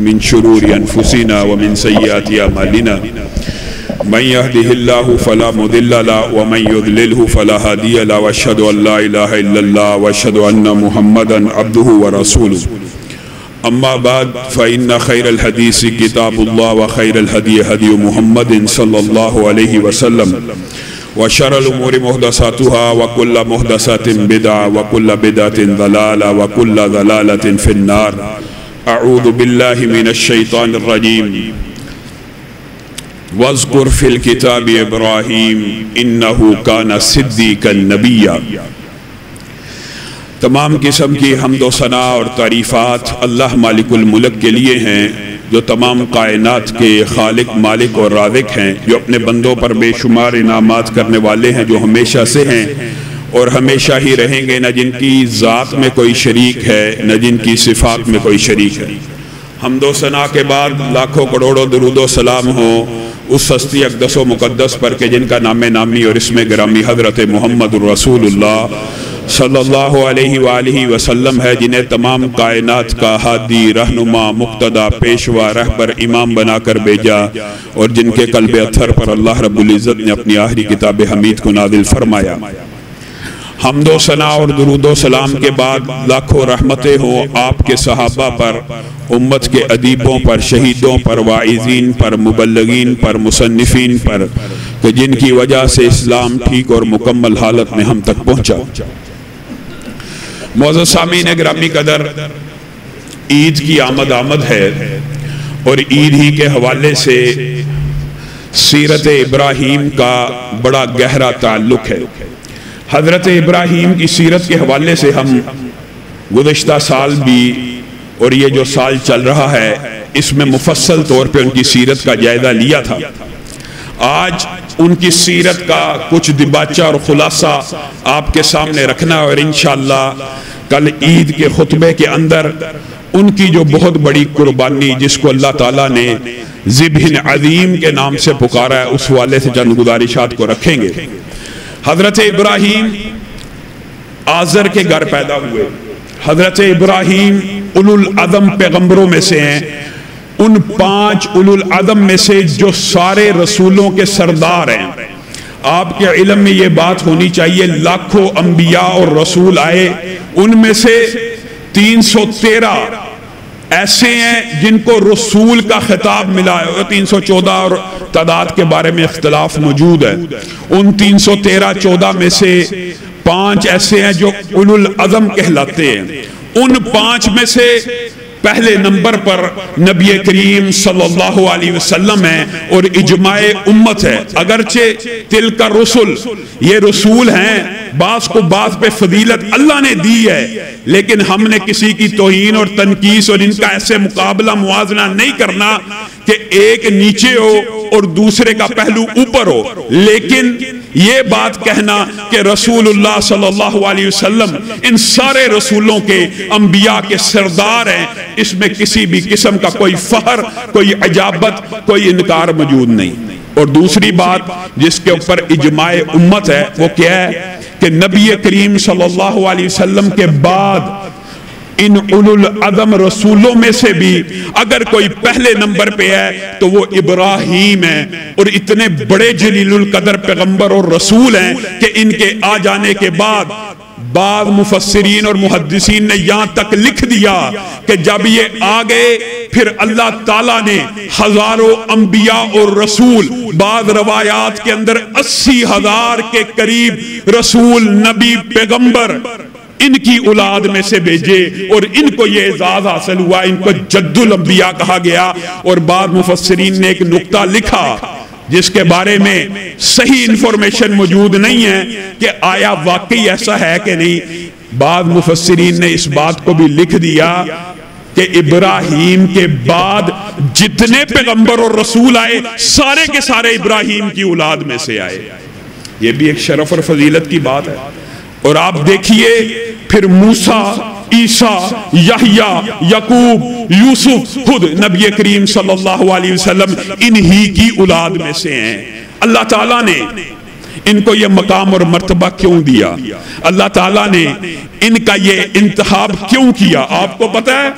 من شرور أنفسنا ومن سيئات أعمالنا من يهده الله فلا مضل له ومن يضلله فلا هادي له وأشهد أن لا إله إلا الله وأشهد أن محمدا عبده ورسوله أما بعد فإن خير الحديث كتاب الله وخير الهدي هدي محمد صلى الله عليه وسلم وشر الأمور محدثاتها وكل محدثات بدعة وكل بدعة ضلالة وكل ضلالة في النار أعوذ بالله من الشيطان الرجيم واذكر في الكتاب إبراهيم إنه كان صديقا نبيا۔ تمام قسم کی حمد و ثنا اور تعریفات اللہ مالک الملک کے لیے ہیں جو تمام کائنات کے خالق مالک اور رازق ہیں، جو اپنے بندوں پر بے شمار انعامات کرنے والے ہیں، جو ہمیشہ سے ہیں اور ہمیشہ ہی رہیں گے، نہ جن کی ذات میں کوئی شریک ہے نہ جن کی صفات میں کوئی شریک ہے۔ حمد و ثنا کے بعد لاکھوں کروڑوں درود و سلام ہو اس ہستی اقدس و مقدس پر کہ جن کا نام نامی اور اسم گرامی حضرت محمد الرسول اللہ صلی اللہ علیہ وآلہ وسلم ہے، جنہیں تمام کائنات کا ہادی رہنما مقتدا پیشوا رہبر امام بنا کر بھیجا اور جن کے قلب اطہر پر اللہ رب العزت نے اپنی آخری کتاب حمید کو نازل فرمایا۔ حمد و ثنا اور درود و سلام کے بعد لاکھوں رحمتیں ہوں آپ کے صحابہ پر، امت کے ادیبوں پر، شہیدوں پر، واعظین پر، مبلغین پر، مصنفین پر، کہ جن کی وجہ سے اسلام ٹھیک اور مکمل حالت میں ہم تک پہنچا۔ معزز سامعین گرامی قدر، عید کی آمد ہے اور عید ہی کے حوالے سے سیرت ابراہیم کا بڑا گہرا تعلق ہے۔ حضرت ابراہیم کی سیرت کے حوالے سے ہم گزشتہ سال بھی اور یہ جو سال چل رہا ہے اس میں مفصل طور پہ ان کی سیرت کا جائزہ لیا تھا۔ آج ان کی سیرت کا کچھ دباچہ اور خلاصہ آپ کے سامنے رکھنا، اور انشاءاللہ کل عید کے خطبے کے اندر ان کی جو بہت بڑی قربانی جس کو اللہ تعالیٰ نے ذبح عظیم کے نام سے پکارا ہے اس والے سے چند گزارشات کو رکھیں گے۔ حضرت ابراہیم آزر کے گھر پیدا ہوئے۔ حضرت ابراہیم اولو العزم پیغمبروں میں سے ہیں، ان 5 اولو العزم میں سے جو سارے رسولوں کے سردار ہیں۔ آپ کے علم میں یہ بات ہونی چاہیے، لاکھوں انبیاء اور رسول آئے، ان میں سے 313 ایسے ہیں جن کو رسول کا خطاب ملا ہے، 314 اور تعداد کے بارے میں اختلاف موجود ہے۔ ان 313 میں سے 5 ایسے ہیں جو اولو العزم کہلاتے ہیں۔ ان 5 میں سے پہلے نمبر پر نبی کریم صلی اللہ علیہ وسلم ہیں اور اجماع امت ہے۔ اگرچہ تلک الرسل، یہ رسول ہیں، بعض کو بعض پہ فضیلت اللہ نے دی ہے، لیکن ہم نے کسی کی توہین اور تنقیص اور ان کا ایسے مقابلہ موازنہ نہیں کرنا کہ ایک نیچے ہو اور دوسرے کا پہلو اوپر ہو، لیکن یہ بات کہنا کہ رسول اللہ صلی اللہ علیہ وسلم ان سارے رسولوں کے انبیاء کے سردار ہیں، اس میں کسی بھی قسم کا کوئی فخر، کوئی عجابت، کوئی انکار موجود نہیں۔ اور دوسری بات جس کے اوپر اجماع امت ہے وہ کیا ہے کہ نبی کریم صلی اللہ علیہ وسلم کے بعد ان اولو العزم رسولوں میں سے بھی اگر کوئی پہلے نمبر پہ ہے تو وہ ابراہیم ہے، اور اتنے بڑے جلیل القدر پیغمبر اور رسول ہیں کہ ان کے آ جانے کے بعد بعض مفسرین اور محدثین نے یہاں تک لکھ دیا کہ جب یہ آ گئے پھر اللہ تعالیٰ نے ہزاروں انبیاء اور رسول، بعض روایات کے اندر 80,000 کے قریب رسول نبی پیغمبر ان کی اولاد میں سے بھیجے، اور ان کو یہ اعزاز حاصل ہوا، ان کو جد الانبیاء کہا گیا۔ اور بعض مفسرین نے ایک نقطہ لکھا جس کے بارے میں صحیح انفارمیشن موجود نہیں ہے کہ آیا واقعی ایسا ہے کہ نہیں۔ بعض مفسرین نے اس بات کو بھی لکھ دیا کہ ابراہیم کے بعد جتنے پیغمبر اور رسول آئے سارے کے سارے ابراہیم کی اولاد میں سے آئے۔ یہ بھی ایک شرف اور فضیلت کی بات ہے۔ اور آپ دیکھیے پھر موسیٰ، عیسیٰ، یحییٰ، یعقوب، یوسف، خود نبی کریم صلی اللہ علیہ وسلم انہی کی اولاد میں سے ہیں۔ اللہ تعالیٰ نے ان کو یہ مقام اور مرتبہ کیوں دیا؟ اللہ تعالیٰ نے ان کا یہ انتخاب کیوں کیا؟ آپ کو پتہ ہے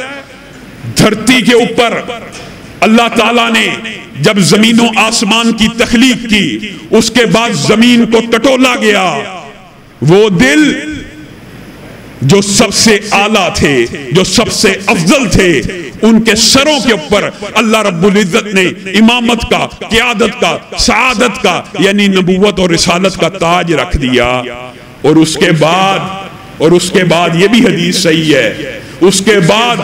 دھرتی کے اوپر اللہ تعالیٰ نے جب زمین و آسمان کی تخلیق کی، اس کے بعد زمین کو ٹٹولا گیا، وہ دل جو سب سے اعلیٰ تھے، جو سب سے افضل تھے، ان کے سروں کے اوپر اللہ رب العزت نے امامت کا، قیادت کا، سعادت کا یعنی نبوت اور رسالت کا تاج رکھ دیا۔ اور اس کے بعد یہ بھی حدیث صحیح ہے، اس کے بعد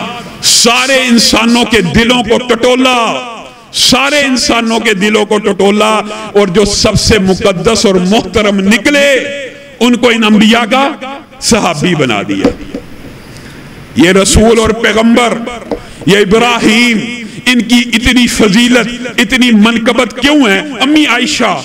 سارے انسانوں کے دلوں کو ٹٹولا، سارے انسانوں کے دلوں کو ٹٹولا، اور جو سب سے مقدس اور محترم نکلے ان کو ان انبیاء کا صحابی بنا دیا۔ یہ رسول اور پیغمبر، یہ ابراہیم، ان کی اتنی فضیلت، اتنی منقبت کیوں ہے؟ امی عائشہ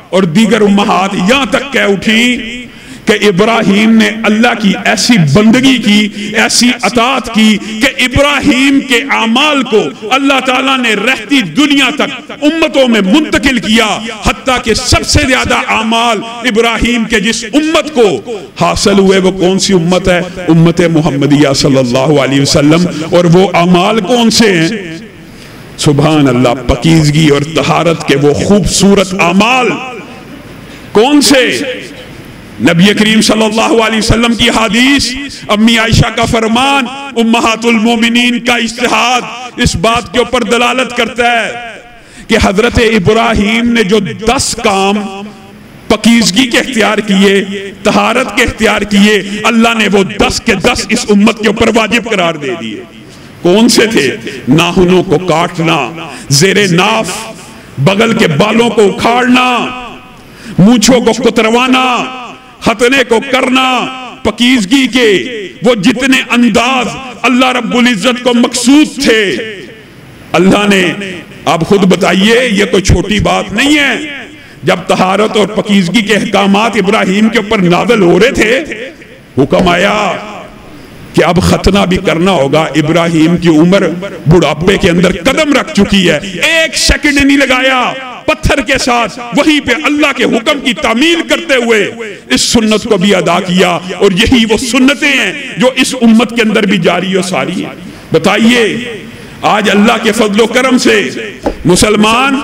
اور دیگر امہات یہاں تک کہہ اٹھی کہ ابراہیم نے اللہ کی ایسی بندگی کی، ایسی اطاعت کی کہ ابراہیم کے اعمال کو اللہ تعالیٰ نے رہتی دنیا تک امتوں میں منتقل کیا، حتیٰ کہ سب سے زیادہ اعمال ابراہیم کے جس امت کو حاصل ہوئے وہ کون سی امت ہے؟ امت محمدیہ صلی اللہ علیہ وسلم۔ اور وہ اعمال کون سے ہیں؟ سبحان اللہ، پاکیزگی اور طہارت کے وہ خوبصورت اعمال کون سے؟ نبی کریم صلی اللہ علیہ وسلم کی حدیث، امی عائشہ کا فرمان، امہات المومنین کا اجتہاد اس بات کے اوپر دلالت کرتا ہے کہ حضرت ابراہیم نے جو 10 کام پاکیزگی کے اختیار کیے، طہارت کے اختیار کیے، اللہ نے وہ 10 کے 10 اس امت کے اوپر واجب قرار دے دیے۔ کون سے تھے؟ ناخنوں کو کاٹنا، زیر ناف بغل کے بالوں کو اکھاڑنا، مونچھوں کو کتروانا، ختنے کو کرنا، پاکیزگی کے وہ جتنے انداز اللہ رب العزت کو مقصود تھے، اللہ نے، آپ خود بتائیے، یہ کوئی چھوٹی بات نہیں ہے۔ جب طہارت اور پاکیزگی کے احکامات ابراہیم کے اوپر نازل ہو رہے تھے، حکم آیا کہ اب ختنہ بھی کرنا ہوگا۔ ابراہیم کی عمر بڑھاپے کے اندر قدم رکھ چکی ہے، 1 سیکنڈ نہیں لگایا، پتھر کے ساتھ وہیں پہ اللہ کے حکم کی تعمیل کرتے ہوئے اس سنت کو بھی ادا کیا، اور یہی وہ سنتیں ہیں جو اس امت کے اندر بھی جاری و ساری ہیں۔ بتائیے، آج اللہ کے فضل و کرم سے مسلمان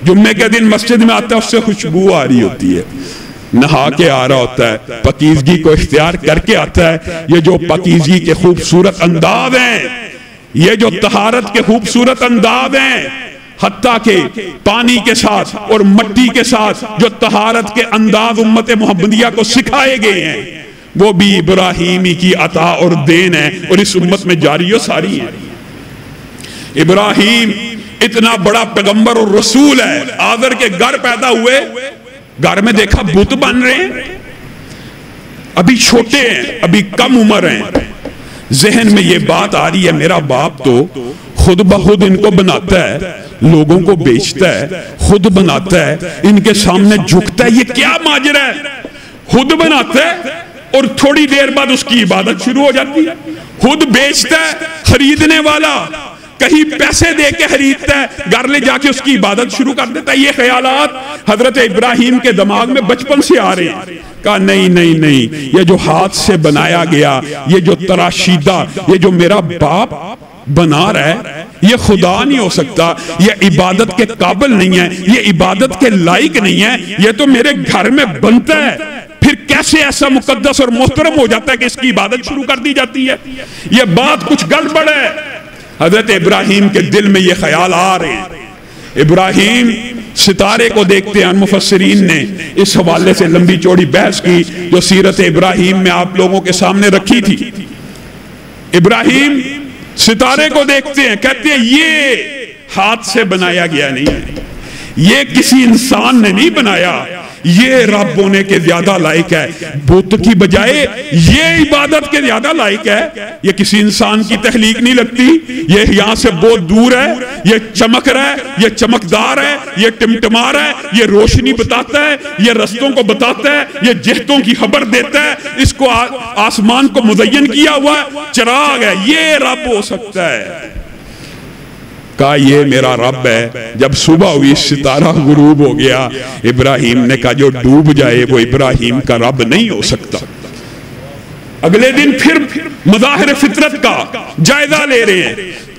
جمعے کے دن مسجد میں آتا ہے، اس سے خوشبو آ رہی ہوتی ہے، نہا کے آ رہا ہوتا ہے، پاکیزگی کو اختیار کر کے آتا ہے۔ یہ جو پاکیزگی کے خوبصورت انداز ہیں، یہ جو طہارت کے خوبصورت انداز ہیں، حتیٰ کہ پانی کے ساتھ اور مٹی کے ساتھ جو طہارت کے انداز امت محمدیہ کو سکھائے گئے ہیں، وہ بھی ابراہیمی کی عطا اور دین ہے، اور اس امت میں جاری و ساری ہے۔ ابراہیم اتنا بڑا پیغمبر اور رسول ہے، آذر کے گھر پیدا ہوئے، گھر میں دیکھا بت بن رہے ہیں، ابھی چھوٹے ہیں، ابھی کم عمر ہیں، ذہن میں یہ بات آ رہی ہے، میرا باپ تو خود بخود ان کو بناتا ہے، لوگوں کو بیچتا ہے، خود بناتا ہے، ان کے سامنے جھکتا ہے، یہ کیا ماجرا ہے؟ خود بناتا ہے اور تھوڑی دیر بعد اس کی عبادت شروع ہو جاتی ہے، خود بیچتا ہے، خریدنے والا کہیں پیسے دے کے خریدتا ہے، گھر لے جا کے اس کی عبادت شروع کر دیتا ہے۔ یہ خیالات حضرت ابراہیم کے دماغ میں بچپن سے آ رہے ہیں۔ کہا نہیں نہیں نہیں، یہ جو ہاتھ سے بنایا گیا، یہ جو تراشیدہ، یہ جو میرا باپ بنا رہا ہے، یہ خدا نہیں ہو سکتا، یہ عبادت کے قابل نہیں ہے، یہ عبادت کے لائق نہیں ہے، یہ تو میرے گھر میں بنتا ہے، پھر کیسے ایسا مقدس اور محترم ہو جاتا ہے کہ اس کی عبادت شروع کر دی جاتی ہے؟ یہ بات کچھ گڑبڑ ہے۔ حضرت ابراہیم کے دل میں یہ خیال آ رہے ہیں۔ ابراہیم ستارے کو دیکھتے ہیں، مفسرین نے اس حوالے سے لمبی چوڑی بحث کی جو سیرت ابراہیم میں آپ لوگوں کے سامنے رکھی تھی۔ ابراہیم ستارے کو دیکھتے ہیں، کہتے ہیں یہ ہاتھ سے بنایا گیا نہیں ہے، یہ کسی انسان نے نہیں بنایا، یہ رب ہونے کے زیادہ لائق ہے، بت کی بجائے یہ عبادت کے زیادہ لائق ہے، یہ کسی انسان کی تخلیق نہیں لگتی، یہ یہاں سے بہت دور ہے، یہ چمک رہا ہے، یہ چمکدار ہے، یہ ٹمٹما رہا ہے، یہ روشنی بتاتا ہے، یہ رستوں کو بتاتا ہے، یہ جہتوں کی خبر دیتا ہے، اس کو آسمان کو مزین کیا ہوا ہے، چراغ ہے، یہ رب ہو سکتا ہے۔ کہا یہ میرا رب ہے۔ جب صبح ہوئی، ستارہ غروب ہو گیا، ابراہیم نے کہا جو ڈوب جائے وہ ابراہیم کا رب نہیں ہو سکتا۔ اگلے دن پھر مظاہر فطرت کا جائزہ لے رہے ہیں،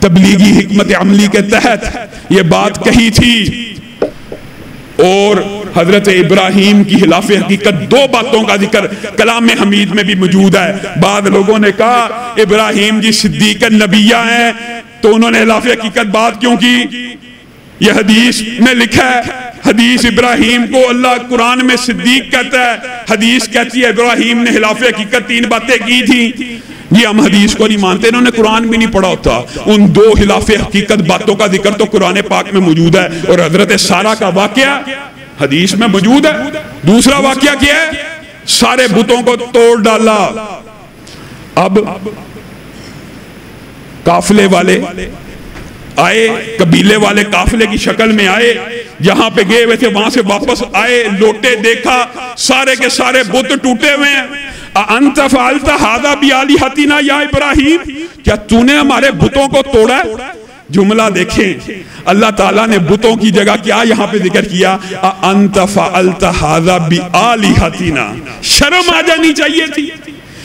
تبلیغی حکمت عملی کے تحت یہ بات کہی تھی، اور حضرت ابراہیم کی خلاف حقیقت دو باتوں کا ذکر کلام حمید میں بھی موجود ہے۔ بعض لوگوں نے کہا ابراہیم جی صدیق نبیہ ہیں، تو انہوں نے خلاف حقیقت بات کیوں کی؟ یہ حدیث میں لکھا ہے، حدیث ابراہیم کو اللہ قرآن میں صدیق کہتا ہے، حدیث کہتی ہے ابراہیم نے خلاف حقیقت 3 باتیں کی تھی۔ یہ ہم حدیث کو نہیں مانتے، انہوں نے قرآن بھی نہیں پڑھا ہوتا۔ ان 2 خلاف حقیقت باتوں کا ذکر تو قرآن پاک میں موجود ہے، اور حضرت سارہ کا واقعہ حدیث میں موجود ہے۔ دوسرا واقعہ کیا ہے؟ سارے بتوں کو توڑ ڈالا۔ اب قافلے والے آئے، قبیلے والے قافلے کی شکل میں آئے، جہاں پہ گئے ہوئے تھے وہاں سے واپس آئے، لوٹے دیکھا سارے کے سارے بت ٹوٹے ہوئے ہیں۔ انت فعلت ھذا بآلہتنا یا ابراہیم، کیا تو نے ہمارے بتوں کو توڑا ہے؟ جملہ دیکھیں، اللہ تعالیٰ نے بتوں کی جگہ کیا یہاں پہ ذکر کیا؟ انت فعلت ھذا بآلہتنا۔ شرم آ جانی چاہیے تھی،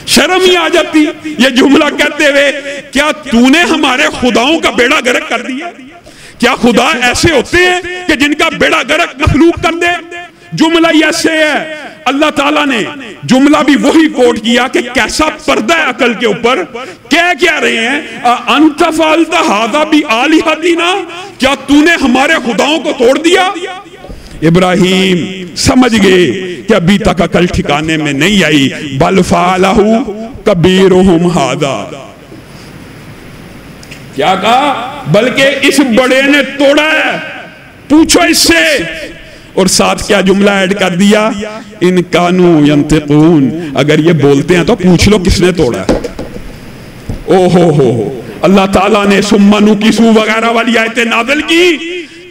شرم ہی آ جاتی یہ جملہ کہتے ہوئے، کیا تو نے ہمارے خداؤں کا بیڑا گرک کر دیا؟ کیا خدا ایسے ہوتے ہیں کہ جن کا بیڑا گرک مخلوق کر دے؟ جملہ یہ ایسے ہے۔ اللہ تعالیٰ نے جملہ بھی وہی کوٹ کیا کہ کیسا پردہ ہے عقل کے اوپر۔ کیا رہے ہیں؟ انت فعلت ھذا بآلہتنا، کیا تو نے ہمارے خداؤں کو توڑ دیا؟ ابراہیم سمجھ گئے کہ ابھی تک عقل ٹھکانے میں نہیں آئی۔ بل فعلہ کبیرہم ھذا، کیا کہا؟ بلکہ اس بڑے نے توڑا ہے، پوچھو اس سے۔ اور ساتھ کیا جملہ ایڈ کر دیا؟ ان کانوا ینطقون، اگر یہ بولتے ہیں تو پوچھ لو کس نے توڑا ہے۔ او ہو اللہ تعالیٰ نے ثم نکسوا وغیرہ والی آیتیں نازل کی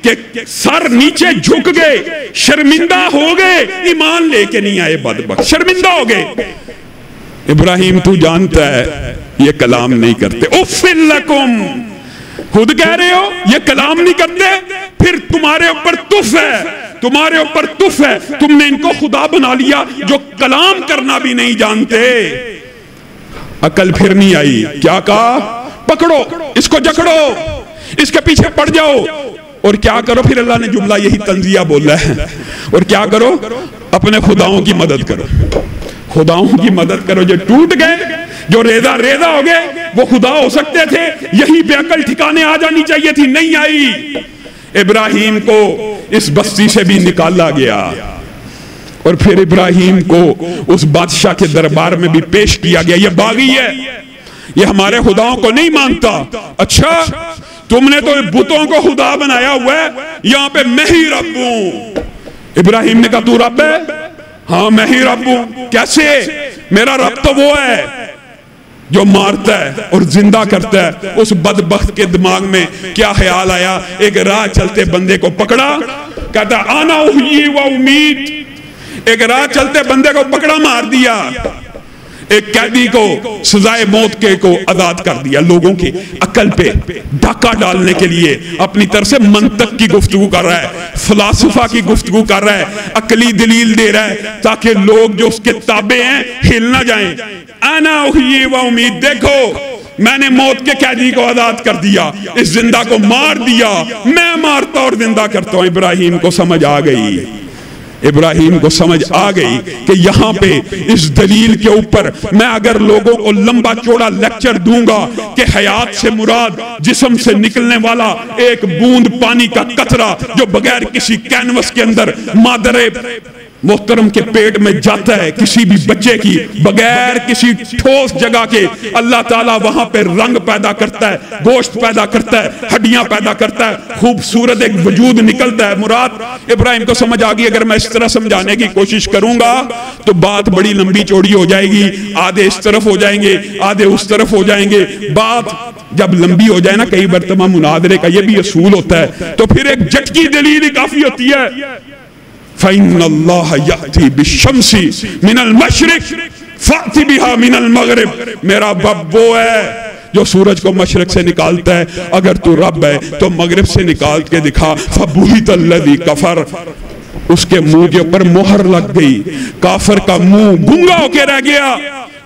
کہ سر نیچے جھک گئے، شرمندہ ہو گئے، ایمان لے کے نہیں آئے، بدبخت شرمندہ ہو گئے۔ ابراہیم تو جانتا ہے یہ کلام نہیں کرتے، اُفٍ لَکُمْ، خود کہہ رہے ہو یہ کلام نہیں کرتے، پھر تمہارے اوپر تف ہے، تمہارے اوپر تف ہے، تم نے ان کو خدا بنا لیا جو کلام کرنا بھی نہیں جانتے۔ عقل پھر نہیں آئی، کیا کہا؟ پکڑو اس کو، جکڑو اس کے پیچھے پڑ جاؤ، اور کیا کرو؟ پھر اللہ نے جملہ یہی تنزیہ بولا ہے، اور کیا کرو؟ اپنے خداؤں کی مدد کرو، خداؤں کی مدد کرو جو ٹوٹ گئے، جو ریزہ ریزہ ہو گئے، وہ خدا ہو سکتے تھے، یہی پہ عقل ٹھکانے آ جانی چاہیے تھی، نہیں آئی۔ ابراہیم کو اس بستی سے بھی نکالا گیا، اور پھر ابراہیم کو اس بادشاہ کے دربار میں بھی پیش کیا گیا۔ یہ باغی ہے، یہ ہمارے خداؤں کو نہیں مانتا۔ اچھا تم نے تو بتوں کو خدا بنایا ہوا ہے، یہاں پہ میں ہی رب ہوں۔ ابراہیم نے کہا تو رب ہے؟ ہاں میں ہی رب ہوں۔ کیسے؟ میرا رب تو وہ ہے جو مارتا ہے اور زندہ کرتا ہے۔ اس بدبخت کے دماغ میں کیا خیال آیا؟ ایک راہ چلتے بندے کو پکڑا، کہتا آنا احیی و امیت۔ ایک راہ چلتے بندے کو پکڑا، مار دیا۔ ایک قیدی کو سزائے موت کے کو آزاد کر دیا۔ لوگوں کی عقل پہ ڈھاکہ ڈالنے کے لیے اپنی طرف سے منطق کی گفتگو کر رہا ہے، فلاسفہ کی گفتگو کر رہا ہے، عقلی دلیل دے رہا ہے، تاکہ لوگ جو اس کے تابع ہیں ہل نہ جائیں۔ انا احیی و امید، دیکھو میں نے موت کے قیدی کو آزاد کر دیا، اس زندہ کو مار دیا، میں مارتا اور زندہ کرتا ہوں۔ ابراہیم کو سمجھ آ گئی، ابراہیم کو سمجھ آ گئی کہ یہاں پہ اس دلیل کے اوپر میں اگر لوگوں کو لمبا چوڑا لیکچر دوں گا کہ حیات سے مراد جسم سے نکلنے والا ایک بوند پانی کا قطرہ جو بغیر کسی کینوس کے اندر مادر محترم کے پیٹ میں جاتا ہے، کسی بھی بچے کی بغیر کسی ٹھوس جگہ کے، اللہ تعالیٰ وہاں پہ رنگ پیدا کرتا ہے، گوشت پیدا کرتا ہے، ہڈیاں پیدا کرتا ہے، خوبصورت ایک وجود نکلتا ہے۔ مراد ابراہیم کو سمجھ آگئی۔ اگر میں اس طرح سمجھانے کی کوشش کروں گا تو بات بڑی لمبی چوڑی ہو جائے گی، آدھے اس طرف ہو جائیں گے، آدھے اس طرف ہو جائیں گے۔ بات جب لمبی ہو جائے نا، کئی مرتبہ مناظرے کا یہ بھی اصول ہوتا ہے، تو پھر ایک جھٹکی دلیل ہی کافی ہوتی ہے۔ فَإِنَّ اللَّهَ يَأْتِي بِالشَّمْسِ مِنَ الْمَشْرِقِ فَأْتِ بِهَا مِنَ الْمَغْرِبِ۔ میرا رب وہ ہے جو سورج کو مشرق سے نکالتا ہے، اگر تو رب ہے تو مغرب سے نکال کے دکھا۔ فَبُهِتَ الَّذِي كَفَرَ، اس کے منہ کے اوپر مہر لگ گئی، کافر کا منہ گنگا ہو کے رہ گیا۔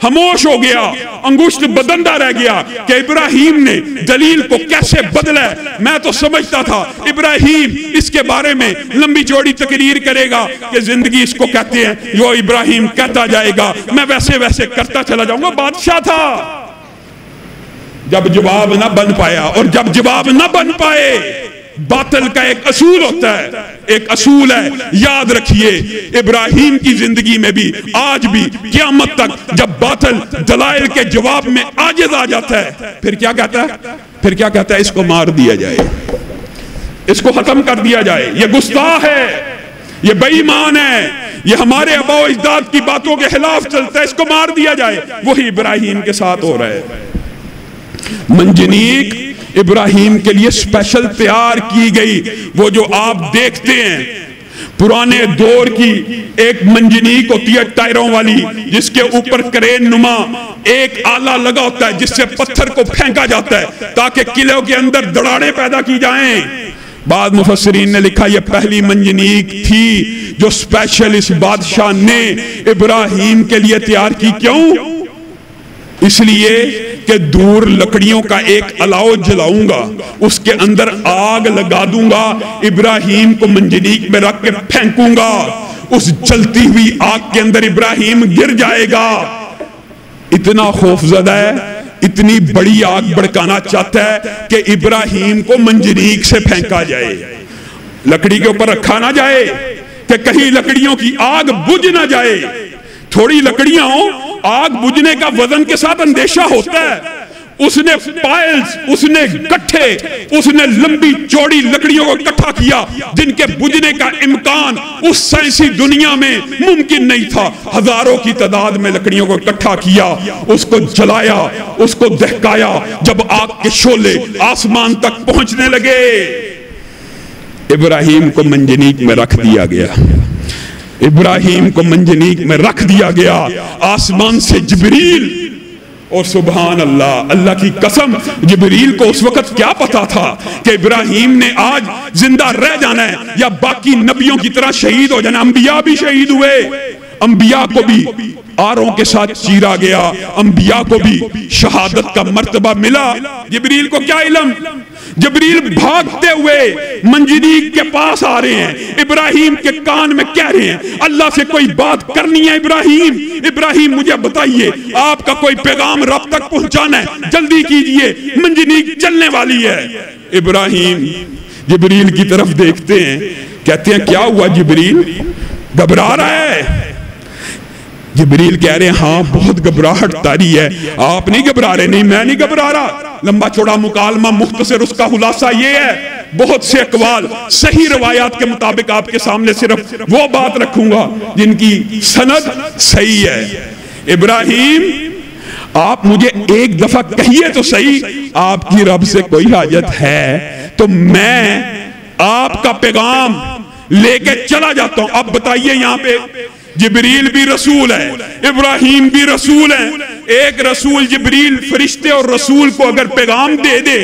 خاموش ہو گیا، انگشت بدندہ رہ گیا کہ ابراہیم نے دلیل کو کیسے بدلا ہے۔ میں تو سمجھتا تھا ابراہیم اس کے بارے میں لمبی چوڑی تقریر کرے گا کہ زندگی اس کو کہتے ہیں، جو ابراہیم کہتا جائے گا میں ویسے ویسے کرتا چلا جاؤں گا۔ بادشاہ تھا، جب جواب نہ بن پایا، اور جب جواب نہ بن پائے، باطل کا ایک اصول ہوتا ہے، ایک اصول ہے، یاد رکھیے ابراہیم کی زندگی میں بھی آج بھی قیامت تک جب باطل دلائل کے جواب میں عاجز آ جاتا ہے، پھر کیا کہتا ہے؟ پھر کیا کہتا ہے؟ اس کو مار دیا جائے، اس کو ختم کر دیا جائے، یہ گستاخ ہے، یہ بے ایمان ہے، یہ ہمارے آباء و اجداد کی باتوں کے خلاف چلتا ہے، اس کو مار دیا جائے۔ وہی ابراہیم کے ساتھ ہو رہا ہے۔ منجنیق ابراہیم کے لیے سپیشل تیار کی گئی، وہ جو آپ دیکھتے ہیں پرانے دور کی ایک منجنیق ہوتی ہے ٹائروں والی، جس کے اوپر کرین نما ایک آلہ لگا ہوتا ہے جس سے پتھر کو پھینکا جاتا ہے تاکہ قلعوں کے اندر دراڑیں پیدا کی جائیں۔ بعض مفسرین نے لکھا یہ پہلی منجنیق تھی جو سپیشل اس بادشاہ نے ابراہیم کے لیے تیار کی۔ کیوں؟ اس لیے کہ دور لکڑیوں کا ایک الاؤ جلاؤں گا، اس کے اندر آگ لگا دوں گا، ابراہیم کو منجنیق میں رکھ کے پھینکوں گا، اس جلتی ہوئی آگ کے اندر ابراہیم گر جائے گا۔ اتنا خوف زدہ ہے، اتنی بڑی آگ بڑکانا چاہتا ہے کہ ابراہیم کو منجنیق سے پھینکا جائے، لکڑی کے اوپر رکھا نہ جائے کہ کہیں لکڑیوں کی آگ بجھ نہ جائے۔ تھوڑی لکڑیاں ہوں، آگ بجھنے کا وزن کے ساتھ اندیشہ ہوتا ہے۔ اس نے پائلز، اس نے گٹھے، اس نے لمبی چوڑی لکڑیوں کو اکٹھا کیا جن کے بجھنے کا امکان اس سائنسی دنیا میں ممکن نہیں تھا۔ ہزاروں کی تعداد میں لکڑیوں کو اکٹھا کیا، اس کو جلایا، اس کو دہکایا۔ جب آگ کے شعلے آسمان تک پہنچنے لگے، ابراہیم کو منجنیق میں رکھ دیا گیا، ابراہیم کو منجنیق میں رکھ دیا گیا۔ آسمان سے جبریل، اور سبحان اللہ، اللہ کی قسم جبریل کو اس وقت کیا پتا تھا کہ ابراہیم نے آج زندہ رہ جانا ہے یا باقی نبیوں کی طرح شہید ہو جانا۔ انبیاء بھی شہید ہوئے، انبیاء کو بھی آروں کے ساتھ چیرا گیا، انبیاء کو بھی شہادت کا مرتبہ ملا۔ جبریل کو کیا علم؟ جبریل بھاگتے ہوئے منجنیق کے پاس آ رہے ہیں، ابراہیم کے کان میں کہہ رہے ہیں اللہ سے کوئی بات کرنی ہے ابراہیم، ابراہیم مجھے بتائیے، آپ کا کوئی پیغام رب تک پہنچانا ہے، جلدی کیجئے، منجنیق چلنے والی ہے۔ ابراہیم جبریل کی طرف دیکھتے ہیں، کہتے ہیں کیا ہوا جبریل؟ گھبرا رہا ہے؟ جبریل کہہ رہے ہیں ہاں بہت گھبراہٹ طاری ہے۔ آپ نہیں گھبرا رہے؟ نہیں میں نہیں گھبرا رہا۔ لمبا چوڑا مکالمہ مختصر، اس کا خلاصہ یہ ہے، بہت سے اقوال صحیح روایات کے مطابق آپ کے سامنے صرف وہ بات رکھوں گا جن کی سند صحیح ہے۔ ابراہیم آپ مجھے ایک دفعہ کہیے تو صحیح، آپ کی رب سے کوئی حاجت ہے تو میں آپ کا پیغام لے کے چلا جاتا ہوں۔ اب بتائیے یہاں پہ جبریل بھی رسول ہے، ابراہیم بھی رسول ہے۔ ایک رسول جبریل فرشتے اور رسول کو اگر پیغام دے دے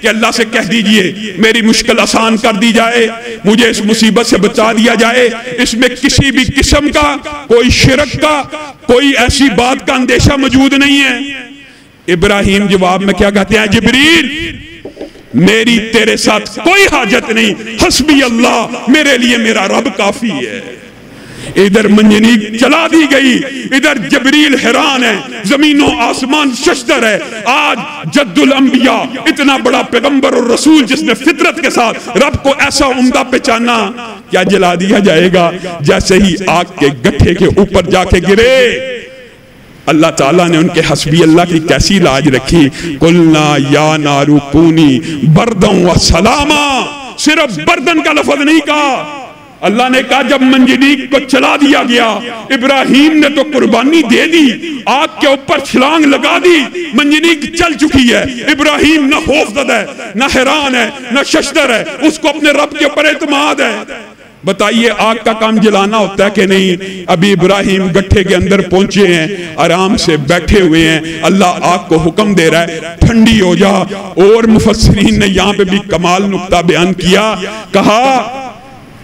کہ اللہ سے کہہ دیجئے میری مشکل آسان کر دی جائے، مجھے اس مصیبت سے بچا دیا جائے، اس میں کسی بھی قسم کا کوئی شرک کا کوئی ایسی بات کا اندیشہ موجود نہیں ہے۔ ابراہیم جواب میں کیا کہتے ہیں؟ جبریل میری تیرے ساتھ کوئی حاجت نہیں، حسبی اللہ، میرے لیے میرا رب کافی ہے۔ ادھر منجنیق چلا دی گئی، ادھر جبریل حیران ہے، زمین و آسمان ششدر ہے۔ آج جد الانبیاء، اتنا بڑا پیغمبر اور رسول جس نے فطرت کے ساتھ رب کو ایسا عمدہ پہچانا، کیا جلا دیا جائے گا؟ جیسے ہی آگ کے گٹھے کے اوپر جا کے گرے، اللہ تعالیٰ نے ان کے حسبی اللہ کی کیسی لاج رکھی۔ قلنا یا نار کونی برداً و سلاما، صرف بردن کا لفظ نہیں کہا، اللہ نے کہا جب منجنیق کو چلا دیا گیا، ابراہیم نے تو قربانی دے دی، آگ کے اوپر چھلانگ لگا دی، منجنیق چل چکی ہے۔ ابراہیم نہ خوف زدہ ہے، نہ حیران ہے، نہ ششدر ہے، اس کو اپنے رب کے اوپر اعتماد ہے۔ بتائیے آگ کا کام جلانا ہوتا ہے کہ نہیں؟ ابھی ابراہیم گٹھے کے اندر پہنچے ہیں، آرام سے بیٹھے ہوئے ہیں، اللہ آگ کو حکم دے رہا ہے ٹھنڈی ہو جا۔ اور مفسرین نے یہاں پہ بھی کمال نقطہ بیان کیا، کہا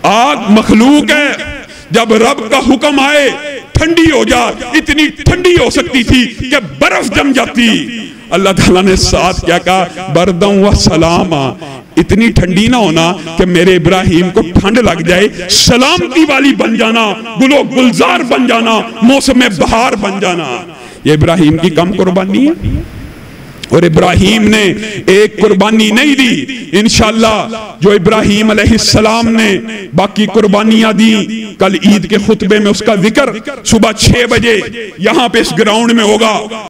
آگ مخلوق ہے، جب رب کا حکم آئے ٹھنڈی ہو جا، اتنی ٹھنڈی ہو سکتی تھی کہ برف جم جاتی۔ اللہ تعالیٰ نے ساتھ کیا کہا، بردم و سلاما، اتنی ٹھنڈی نہ ہونا کہ میرے ابراہیم کو ٹھنڈ لگ جائے، سلامتی والی بن جانا، گلو گلزار بن جانا، موسم بہار بن جانا۔ یہ ابراہیم کی کم قربانی ہے؟ اور ابراہیم نے ایک قربانی نہیں دی، انشاءاللہ جو ابراہیم علیہ السلام نے باقی قربانیاں دی، کل عید کے خطبے میں اس کا ذکر صبح 6 بجے یہاں پہ اس گراؤنڈ میں ہوگا۔